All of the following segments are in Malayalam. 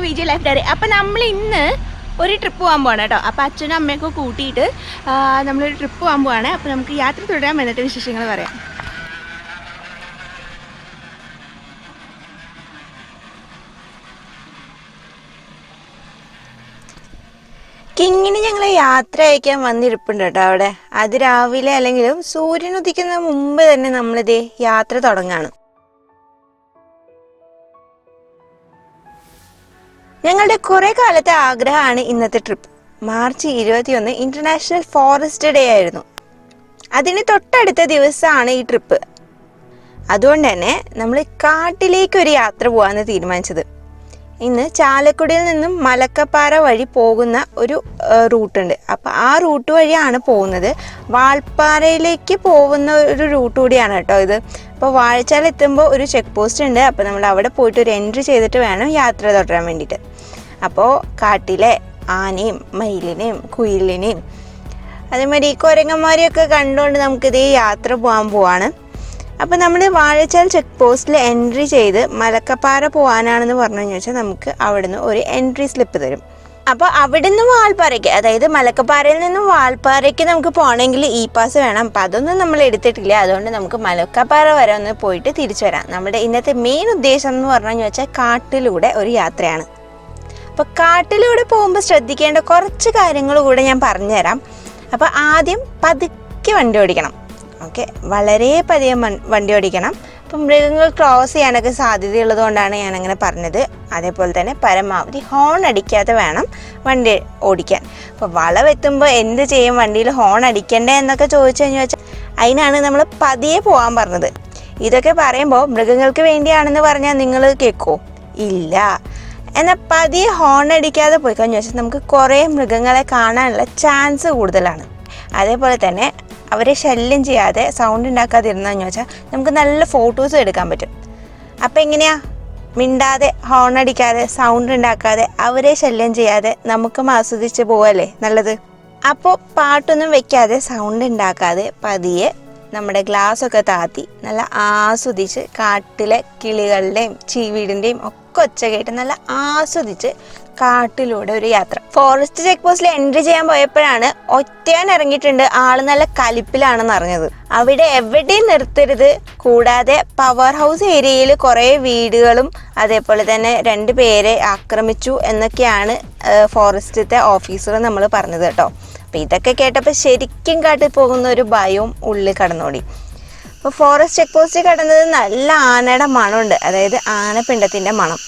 Vijay life diary. അപ്പം നമ്മൾ ഇന്ന് ഒരു ട്രിപ്പ് പോകാൻ പോവാണ് കേട്ടോ. അപ്പം അച്ഛനും അമ്മയൊക്കെ കൂട്ടിയിട്ട് നമ്മളൊരു ട്രിപ്പ് പോകാൻ പോവാണ്. അപ്പം നമുക്ക് യാത്ര തുടരാൻ എന്നിട്ട് വിശേഷങ്ങൾ പറയാം. കിങ്ങിന് ഞങ്ങൾ യാത്ര അയക്കാൻ വന്നിരിപ്പുണ്ട് കേട്ടോ അവിടെ. അത് രാവിലെ അല്ലെങ്കിലും സൂര്യൻ ഉദിക്കുന്ന മുമ്പ് തന്നെ നമ്മളിതേ യാത്ര തുടങ്ങാണ്. ഞങ്ങളുടെ കുറെ കാലത്തെ ആഗ്രഹമാണ് ഇന്നത്തെ trip. March 21 international forest day ആയിരുന്നു. അതിന് തൊട്ടടുത്ത ദിവസമാണ് ഈ ട്രിപ്പ്. അതുകൊണ്ട് തന്നെ നമ്മൾ കാട്ടിലേക്കൊരു യാത്ര പോകാമെന്ന് തീരുമാനിച്ചത്. ഇന്ന് ചാലക്കുടിയിൽ നിന്നും മലക്കപ്പാറ വഴി പോകുന്ന ഒരു റൂട്ടുണ്ട്. അപ്പോൾ ആ റൂട്ട് വഴിയാണ് പോകുന്നത്. വാൾപ്പാറയിലേക്ക് പോകുന്ന ഒരു റൂട്ട് കൂടിയാണ് കേട്ടോ ഇത്. അപ്പോൾ വാഴച്ചാൽ എത്തുമ്പോൾ ഒരു ചെക്ക് പോസ്റ്റ് ഉണ്ട്. അപ്പോൾ നമ്മൾ അവിടെ പോയിട്ട് ഒരു എൻട്രി ചെയ്തിട്ട് വേണം യാത്ര തുടരാൻ വേണ്ടിയിട്ട്. അപ്പോൾ കാട്ടിലെ ആനയും മയിലിനെയും കുയിലിനെയും അതേമാതിരി കുരങ്ങന്മാരെയൊക്കെ കണ്ടുകൊണ്ട് നമുക്കിതേ യാത്ര പോവാണ്. അപ്പോൾ നമ്മൾ വാഴച്ചാൽ ചെക്ക് പോസ്റ്റിൽ എൻട്രി ചെയ്ത് മലക്കപ്പാറ പോകാനാണെന്ന് പറഞ്ഞു വെച്ചാൽ നമുക്ക് അവിടുന്ന് ഒരു എൻട്രി സ്ലിപ്പ് തരും. അപ്പോൾ അവിടെ നിന്ന് വാൾപ്പാറയ്ക്ക്, അതായത് മലക്കപ്പാറയിൽ നിന്നും വാൾപ്പാറയ്ക്ക് നമുക്ക് പോകണമെങ്കിൽ ഇ പാസ് വേണം. അപ്പം അതൊന്നും നമ്മൾ എടുത്തിട്ടില്ല. അതുകൊണ്ട് നമുക്ക് മലക്കപ്പാറ വരെ ഒന്ന് പോയിട്ട് തിരിച്ചു വരാം. നമ്മുടെ ഇന്നത്തെ മെയിൻ ഉദ്ദേശം എന്ന് പറഞ്ഞു വെച്ചാൽ കാട്ടിലൂടെ ഒരു യാത്രയാണ്. അപ്പോൾ കാട്ടിലൂടെ പോകുമ്പോൾ ശ്രദ്ധിക്കേണ്ട കുറച്ച് കാര്യങ്ങൾ കൂടെ ഞാൻ പറഞ്ഞുതരാം. അപ്പോൾ ആദ്യം പതുക്കെ വണ്ടി ഓടിക്കണം. ഓക്കെ, വളരെ പതിയെ വണ്ടി ഓടിക്കണം. അപ്പം മൃഗങ്ങൾ ക്രോസ് ചെയ്യാനൊക്കെ സാധ്യതയുള്ളത് കൊണ്ടാണ് ഞാനങ്ങനെ പറഞ്ഞത്. അതേപോലെ തന്നെ പരമാവധി ഹോൺ അടിക്കാതെ വേണം വണ്ടി ഓടിക്കാൻ. അപ്പോൾ വളവെത്തുമ്പോൾ എന്ത് ചെയ്യും, വണ്ടിയിൽ ഹോൺ അടിക്കണ്ടേ എന്നൊക്കെ ചോദിച്ചു കഴിഞ്ഞാൽ വെച്ചാൽ അതിനാണ് നമ്മൾ പതിയെ പോകാൻ പറഞ്ഞത്. ഇതൊക്കെ പറയുമ്പോൾ മൃഗങ്ങൾക്ക് വേണ്ടിയാണെന്ന് പറഞ്ഞാൽ നിങ്ങൾ കേൾക്കുമോ? ഇല്ല. എന്നാൽ പതിയെ ഹോൺ അടിക്കാതെ പോയി കഴിഞ്ഞു വെച്ചാൽ നമുക്ക് കുറേ മൃഗങ്ങളെ കാണാനുള്ള ചാൻസ് കൂടുതലാണ്. അതേപോലെ തന്നെ അവരെ ശല്യം ചെയ്യാതെ സൗണ്ട് ഉണ്ടാക്കാതിരുന്നു വെച്ചാൽ നമുക്ക് നല്ല ഫോട്ടോസും എടുക്കാൻ പറ്റും. അപ്പം എങ്ങനെയാ, മിണ്ടാതെ ഹോൺ അടിക്കാതെ സൗണ്ട് ഉണ്ടാക്കാതെ അവരെ ശല്യം ചെയ്യാതെ നമുക്കും ആസ്വദിച്ച് പോവല്ലേ നല്ലത്. അപ്പോൾ പാട്ടൊന്നും വെക്കാതെ സൗണ്ട് ഉണ്ടാക്കാതെ പതിയെ നമ്മുടെ ഗ്ലാസ്സൊക്കെ താത്തി നല്ല ആസ്വദിച്ച് കാട്ടിലെ കിളികളുടെയും ചീവീടിൻ്റെയും ഒക്കെ ഒച്ച കേട്ട് നല്ല ആസ്വദിച്ച് കാട്ടിലൂടെ ഒരു യാത്ര. ഫോറസ്റ്റ് ചെക്ക് പോസ്റ്റിൽ എൻട്രി ചെയ്യാൻ പോയപ്പോഴാണ് ഒറ്റയാൻ ഇറങ്ങിയിട്ടുണ്ട്, ആള് നല്ല കലിപ്പിലാണെന്ന് അറിഞ്ഞത്. അവിടെ എവിടെയും നിർത്തരുത്. കൂടാതെ പവർ ഹൗസ് ഏരിയയിൽ കുറേ വീടുകളും അതേപോലെ തന്നെ 2 പേരെ ആക്രമിച്ചു എന്നൊക്കെയാണ് ഫോറസ്റ്റത്തെ ഓഫീസർ നമ്മൾ പറഞ്ഞത് കേട്ടോ. അപ്പം ഇതൊക്കെ കേട്ടപ്പോൾ ശരിക്കും കാട്ടിൽ പോകുന്ന ഒരു ഭയവും ഉള്ളിൽ കടന്നോടി. അപ്പോൾ ഫോറസ്റ്റ് ചെക്ക് പോസ്റ്റ് കടന്നത് നല്ല ആനയുടെ മണമുണ്ട്, അതായത് ആനപ്പിണ്ടത്തിൻ്റെ മണം.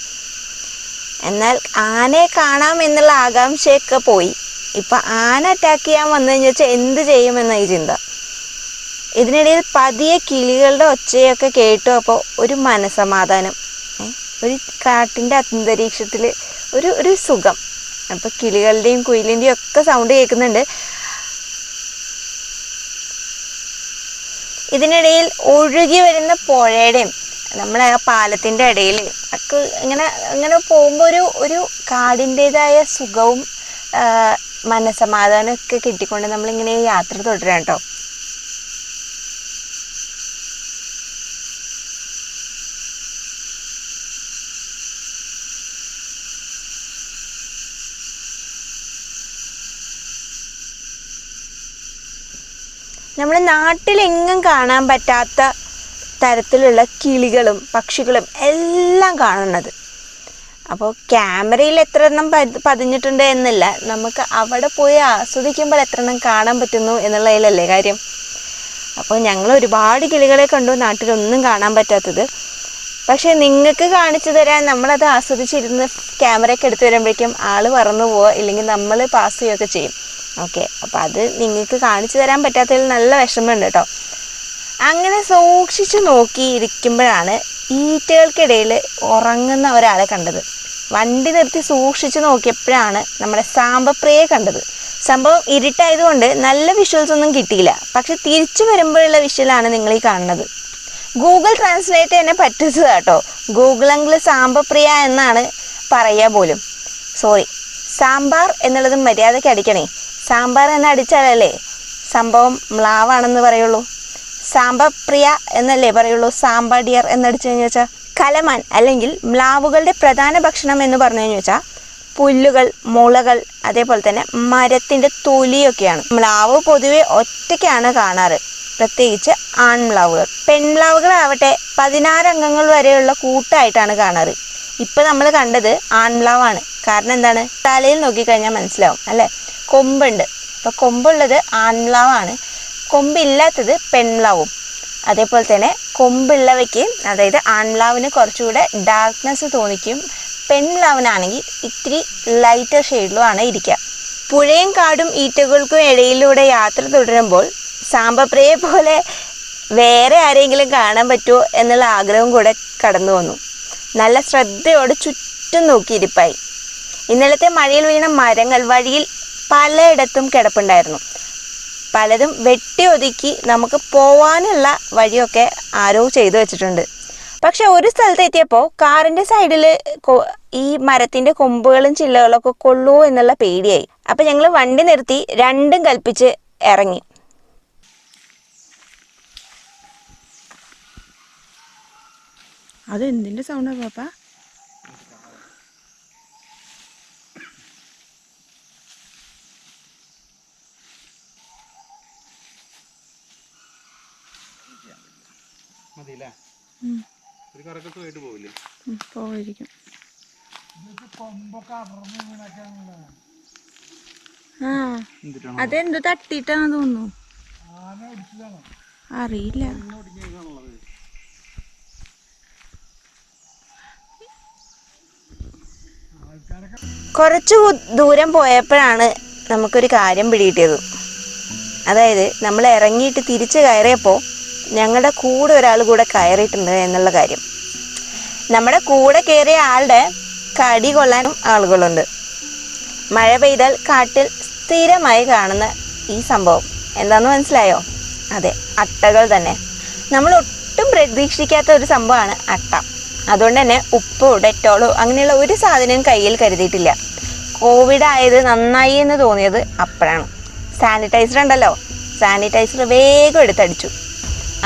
എന്നാൽ ആനയെ കാണാം എന്നുള്ള ആകാംക്ഷയൊക്കെ പോയി. ഇപ്പം ആന അറ്റാക്ക് ചെയ്യാൻ വന്നു കഴിഞ്ഞാൽ വെച്ചാൽ എന്ത് ചെയ്യുമെന്ന ഈ ചിന്ത. ഇതിനിടയിൽ പതിയെ കിളികളുടെ ഒച്ചയൊക്കെ കേട്ടു. അപ്പോൾ ഒരു മനസമാധാനം, ഒരു കാട്ടിൻ്റെ അന്തരീക്ഷത്തിൽ ഒരു സുഖം. അപ്പോൾ കിളികളുടെയും കുയിലിൻ്റെയും ഒക്കെ സൗണ്ട് കേൾക്കുന്നുണ്ട്. ഇതിനിടയിൽ ഒഴുകി വരുന്ന പുഴയുടെയും നമ്മളെ ആ പാലത്തിൻ്റെ ഇടയിൽ ഒക്കെ ഇങ്ങനെ പോകുമ്പോൾ ഒരു കാടിൻ്റേതായ സുഖവും മനസമാധാനവും ഒക്കെ കിട്ടിക്കൊണ്ട് നമ്മളിങ്ങനെ യാത്ര തുടരാം കേട്ടോ. നമ്മുടെ നാട്ടിലെങ്ങും കാണാൻ പറ്റാത്ത തരത്തിലുള്ള കിളികളും പക്ഷികളും എല്ലാം കാണുന്നത്. അപ്പോൾ ക്യാമറയിൽ എത്ര എണ്ണം പതിഞ്ഞിട്ടുണ്ട് എന്നില്ല, നമുക്ക് അവിടെ പോയി ആസ്വദിക്കുമ്പോൾ എത്ര എണ്ണം കാണാൻ പറ്റുന്നു എന്നുള്ളതിലല്ലേ കാര്യം. അപ്പോൾ ഞങ്ങൾ ഒരുപാട് കിളികളെ കണ്ടു, നാട്ടിലൊന്നും കാണാൻ പറ്റാത്തത്. പക്ഷേ നിങ്ങൾക്ക് കാണിച്ചു തരാൻ നമ്മളത് ആസ്വദിച്ചിരുന്ന് ക്യാമറയൊക്കെ എടുത്ത് വരുമ്പോഴേക്കും ആൾ പറന്നു പോവുക, ഇല്ലെങ്കിൽ നമ്മൾ പാസ് ചെയ്യുകയൊക്കെ ചെയ്യും. ഓക്കെ, അപ്പോൾ അത് നിങ്ങൾക്ക് കാണിച്ചു തരാൻ പറ്റാത്തതിൽ നല്ല വിഷമമുണ്ട് കേട്ടോ. അങ്ങനെ സൂക്ഷിച്ച് നോക്കി ഇരിക്കുമ്പോഴാണ് ഈറ്റകൾക്കിടയിൽ ഉറങ്ങുന്ന ഒരാളെ കണ്ടത്. വണ്ടി നിർത്തി സൂക്ഷിച്ച് നോക്കിയപ്പോഴാണ് നമ്മുടെ സാമ്പപ്രിയയെ കണ്ടത്. സംഭവം ഇരുട്ടായതുകൊണ്ട് നല്ല വിഷ്വൽസ് ഒന്നും കിട്ടിയില്ല. പക്ഷെ തിരിച്ചു വരുമ്പോഴുള്ള വിഷ്വലാണ് നിങ്ങൾ ഈ കാണുന്നത്. ഗൂഗിൾ ട്രാൻസ്ലേറ്റ് തന്നെ പറ്റിച്ചത് കേട്ടോ. ഗൂഗിൾ അങ്കിൾ സാമ്പപ്രിയ എന്നാണ് പറയുക പോലും. സോറി, സാമ്പാർ എന്നുള്ളത് മര്യാദയ്ക്ക് അടിക്കണേ. സാമ്പാർ എന്ന് അടിച്ചാലല്ലേ സംഭവം മ്ലാവാണെന്ന് പറയുള്ളൂ. സാമ്പപ്രിയ എന്നല്ലേ പറയുള്ളൂ. സാമ്പാ ഡിയർ എന്നടിച്ചു കഴിഞ്ഞാൽ വെച്ചാൽ കലമാൻ അല്ലെങ്കിൽ മ്ലാവുകളുടെ പ്രധാന ഭക്ഷണം എന്ന് പറഞ്ഞു വെച്ചാൽ പുല്ലുകൾ, മുളകൾ, അതേപോലെ തന്നെ മരത്തിൻ്റെ തൊലിയൊക്കെയാണ്. മ്ലാവ് പൊതുവെ ഒറ്റയ്ക്കാണ് കാണാറ്, പ്രത്യേകിച്ച് ആൺമ്ലാവുകൾ. പെൺമ്ലാവുകളാവട്ടെ 16 അംഗങ്ങൾ വരെയുള്ള കൂട്ടായിട്ടാണ് കാണാറ്. ഇപ്പം നമ്മൾ കണ്ടത് ആൺമ്ലാവാണ്. കാരണം എന്താണ്? തലയിൽ നോക്കിക്കഴിഞ്ഞാൽ മനസ്സിലാവും അല്ലേ, കൊമ്പുണ്ട്. അപ്പോൾ കൊമ്പുള്ളത് ആൺമ്ലാവാണ്, കൊമ്പില്ലാത്തത് പെൺമ്ലാവും. അതേപോലെ തന്നെ കൊമ്പുള്ളവയ്ക്ക്, അതായത് ആൺമ്ലാവിന് കുറച്ചുകൂടെ ഡാർക്ക്നെസ് തോന്നിക്കും, പെൺമ്ലാവിനാണെങ്കിൽ ഇത്തിരി ലൈറ്റർ ഷെയ്ഡിലുമാണ് ഇരിക്കുക. പുഴയും കാടും ഈറ്റകൾക്കും ഇടയിലൂടെ യാത്ര തുടരുമ്പോൾ സാമ്പപ്രയെ പോലെ വേറെ ആരെങ്കിലും കാണാൻ പറ്റുമോ എന്നുള്ള ആഗ്രഹം കൂടെ കടന്നു വന്നു. നല്ല ശ്രദ്ധയോടെ ചുറ്റും നോക്കിയിരിപ്പായി. ഇന്നലത്തെ മഴയിൽ വീണ മരങ്ങൾ വഴിയിൽ പലയിടത്തും കിടപ്പുണ്ടായിരുന്നു. പലതും വെട്ടി ഒതുക്കി നമുക്ക് പോവാനുള്ള വഴിയൊക്കെ ആരോ ചെയ്തു വെച്ചിട്ടുണ്ട്. പക്ഷെ ഒരു സ്ഥലത്ത് എത്തിയപ്പോൾ കാറിൻ്റെ സൈഡിൽ ഈ മരത്തിൻ്റെ കൊമ്പുകളും ചില്ലകളൊക്കെ കൊള്ളുമോ എന്നുള്ള പേടിയായി. അപ്പം ഞങ്ങൾ വണ്ടി നിർത്തി രണ്ടും കൽപ്പിച്ച് ഇറങ്ങി. അതെന്തിൻ്റെ സൗണ്ടാണ് പാപ്പ? പോയിരിക്കും. ആ അതെന്ത് തട്ടിയിട്ടാന്ന് തോന്നുന്നു, അറിയില്ല. കുറച്ചു ദൂരം പോയപ്പോഴാണ് നമുക്കൊരു കാര്യം പിടികിട്ടിയത്. അതായത് നമ്മൾ ഇറങ്ങിയിട്ട് തിരിച്ച് കയറിയപ്പോൾ ഞങ്ങളുടെ കൂടെ ഒരാൾ കൂടെ കയറിയിട്ടുണ്ട് എന്നുള്ള കാര്യം. നമ്മുടെ കൂടെ കയറിയ ആളുടെ കടി കൊള്ളാനും ആളുകളുണ്ട്. മഴ പെയ്താൽ കാട്ടിൽ സ്ഥിരമായി കാണുന്ന ഈ സംഭവം എന്താണെന്ന് മനസ്സിലായോ? അതെ, അട്ടകൾ തന്നെ. നമ്മൾ ഒട്ടും പ്രതീക്ഷിക്കാത്ത ഒരു സംഭവമാണ് അട്ട. അതുകൊണ്ട് തന്നെ ഉപ്പോ ഡെറ്റോളോ അങ്ങനെയുള്ള ഒരു സാധനവും കയ്യിൽ കരുതിയിട്ടില്ല. കോവിഡ് ആയത് നന്നായി എന്ന് തോന്നിയത് അപ്പോഴാണ്. സാനിറ്റൈസർ ഉണ്ടല്ലോ, സാനിറ്റൈസർ വേഗം എടുത്തടിച്ചു.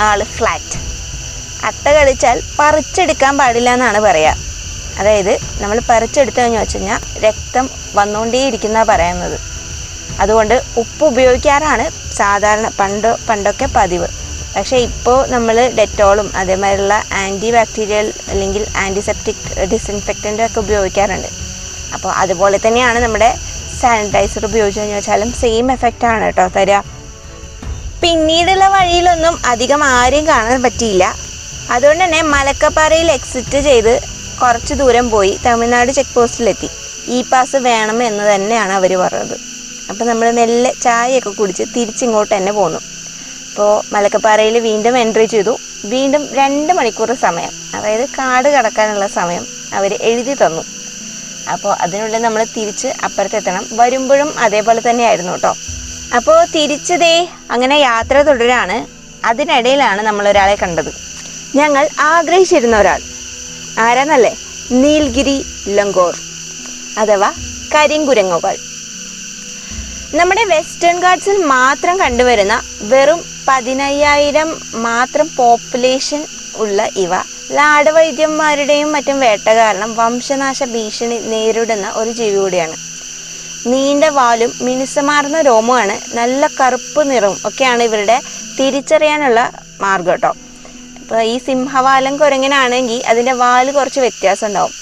ആള് ഫ്ലാറ്റ്. അട്ട കടിച്ചാൽ പറിച്ചെടുക്കാൻ പാടില്ല എന്നാണ് പറയുക. അതായത് നമ്മൾ പറിച്ചെടുത്തു കഴിഞ്ഞു വെച്ച് കഴിഞ്ഞാൽ രക്തം വന്നുകൊണ്ടേയിരിക്കുന്ന പറയുന്നത്. അതുകൊണ്ട് ഉപ്പ് ഉപയോഗിക്കാറാണ് സാധാരണ പണ്ടൊക്കെ പതിവ്. പക്ഷേ ഇപ്പോൾ നമ്മൾ ഡെറ്റോളും അതേമാതിരിയുള്ള ആൻറ്റി ബാക്ടീരിയൽ അല്ലെങ്കിൽ ആൻറ്റിസെപ്റ്റിക് ഡിസിൻഫെക്റ്റൻ്റ് ഒക്കെ ഉപയോഗിക്കാറുണ്ട്. അപ്പോൾ അതുപോലെ തന്നെയാണ് നമ്മുടെ സാനിറ്റൈസർ ഉപയോഗിച്ച് കഴിഞ്ഞു വെച്ചാലും സെയിം എഫക്റ്റ് ആണ് കേട്ടോ തരിക. പിന്നീടുള്ള വഴിയിലൊന്നും അധികം ആരെയും കാണാൻ പറ്റിയില്ല. അതുകൊണ്ട് തന്നെ മലക്കപ്പാറയിൽ എക്സിറ്റ് ചെയ്ത് കുറച്ച് ദൂരം പോയി തമിഴ്നാട് ചെക്ക് പോസ്റ്റിലെത്തി. ഇ പാസ് വേണം എന്ന് തന്നെയാണ് അവർ പറഞ്ഞത്. അപ്പോൾ നമ്മൾ മെല്ലെ ചായയൊക്കെ കുടിച്ച് തിരിച്ചിങ്ങോട്ട് തന്നെ പോന്നു. അപ്പോൾ മലക്കപ്പാറയിൽ വീണ്ടും എൻട്രി ചെയ്തു. വീണ്ടും 2 മണിക്കൂർ സമയം, അതായത് കാട് കടക്കാനുള്ള സമയം അവർ എഴുതി തന്നു. അപ്പോൾ അതിനുള്ളിൽ നമ്മൾ തിരിച്ച് അപ്പുറത്തെത്തണം. വരുമ്പോഴും അതേപോലെ തന്നെയായിരുന്നു കേട്ടോ. അപ്പോൾ തിരിച്ചതേ അങ്ങനെ യാത്ര തുടരാണ്. അതിനിടയിലാണ് നമ്മളൊരാളെ കണ്ടത്. ഞങ്ങൾ ആഗ്രഹിച്ചിരുന്ന ഒരാൾ. ആരാന്നല്ലേ? നീൽഗിരി ലങ്കോർ അഥവാ കരിങ്കുരങ്ങുകൾ. നമ്മുടെ വെസ്റ്റേൺ ഗാട്ട്സിൽ മാത്രം കണ്ടുവരുന്ന വെറും 15,000 മാത്രം പോപ്പുലേഷൻ ഉള്ള ഇവ ലാടവൈദ്യന്മാരുടെയും മറ്റും വേട്ട കാരണം വംശനാശ ഭീഷണി നേരിടുന്ന ഒരു ജീവി കൂടിയാണ്. നീണ്ട വാലും മിനുസമാർന്ന രോമമാണ്, നല്ല കറുപ്പ് നിറവും ഒക്കെയാണ് ഇവരുടെ തിരിച്ചറിയാനുള്ള മാർഗം കേട്ടോ. ഇപ്പോൾ ഈ സിംഹവാലൻ കുരങ്ങനാണെങ്കിൽ അതിൻ്റെ വാല് കുറച്ച് വ്യത്യാസം ഉണ്ടാവും.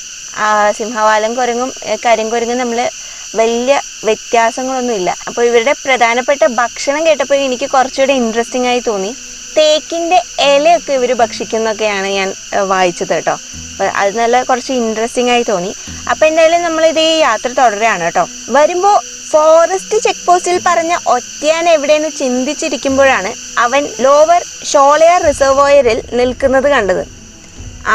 സിംഹവാലൻ കുരങ്ങും കരിങ്കുരങ്ങും നമ്മൾ വലിയ വ്യത്യാസങ്ങളൊന്നുമില്ല. അപ്പോൾ ഇവരുടെ പ്രധാനപ്പെട്ട ഭക്ഷണം കേട്ടപ്പോൾ എനിക്ക് കുറച്ചുകൂടെ ഇൻട്രസ്റ്റിംഗ് ആയി തോന്നി. തേക്കിൻ്റെ ഇലയൊക്കെ ഇവർ ഭക്ഷിക്കുന്നൊക്കെയാണ് ഞാൻ വായിച്ചത് കേട്ടോ. അപ്പോൾ അത് നല്ല കുറച്ച് ഇൻട്രസ്റ്റിംഗ് ആയി തോന്നി. അപ്പോൾ എന്തായാലും നമ്മളിത് ഈ യാത്ര തുടരുകയാണ് കേട്ടോ. വരുമ്പോൾ ഫോറസ്റ്റ് ചെക്ക് പോസ്റ്റിൽ പറഞ്ഞ ഒറ്റയാൻ എവിടെയെന്ന് ചിന്തിച്ചിരിക്കുമ്പോഴാണ് അവൻ ലോവർ ഷോളയാർ റിസർവോയറിൽ നിൽക്കുന്നത് കണ്ടത്.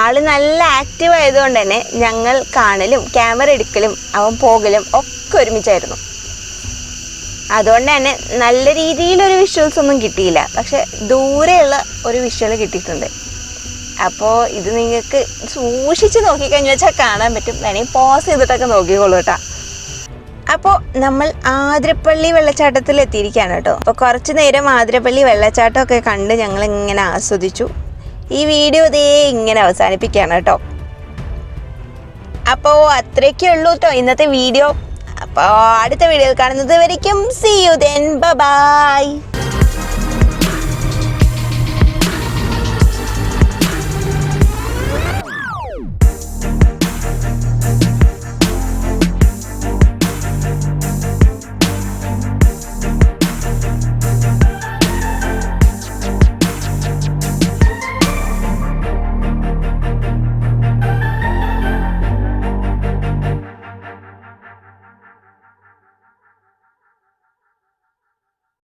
ആള് നല്ല ആക്റ്റീവ് ആയതുകൊണ്ട് തന്നെ ഞങ്ങൾ കാണലും ക്യാമറ എടുക്കലും അവൻ പോകലും ഒക്കെ ഒരുമിച്ചായിരുന്നു. അതുകൊണ്ട് തന്നെ നല്ല രീതിയിലൊരു വിഷ്വൽസ് ഒന്നും കിട്ടിയില്ല, പക്ഷെ ദൂരെയുള്ള ഒരു വിഷ്വൽ കിട്ടിയിട്ടുണ്ട്. അപ്പോൾ ഇത് നിങ്ങൾക്ക് സൂക്ഷിച്ച് നോക്കിക്കഴിഞ്ഞു വെച്ചാൽ കാണാൻ പറ്റും. വേണമെങ്കിൽ പോസ് ചെയ്തിട്ടൊക്കെ നോക്കിക്കോളൂ കേട്ടോ. അപ്പോൾ നമ്മൾ ആതിരപ്പള്ളി വെള്ളച്ചാട്ടത്തിൽ എത്തിയിരിക്കുകയാണ് കേട്ടോ. അപ്പോൾ കുറച്ച് നേരം ആതിരപ്പള്ളി വെള്ളച്ചാട്ടമൊക്കെ കണ്ട് ഞങ്ങളിങ്ങനെ ആസ്വദിച്ചു. ഈ വീഡിയോ ഇതേ ഇങ്ങനെ അവസാനിപ്പിക്കുകയാണ് കേട്ടോ. അപ്പോൾ അത്രയൊക്കെ ഉള്ളൂ കേട്ടോ ഇന്നത്തെ വീഡിയോ. അപ്പോൾ അടുത്ത വീഡിയോയിൽ കാണുന്നത് വരയ്ക്കും see you then, bye bye.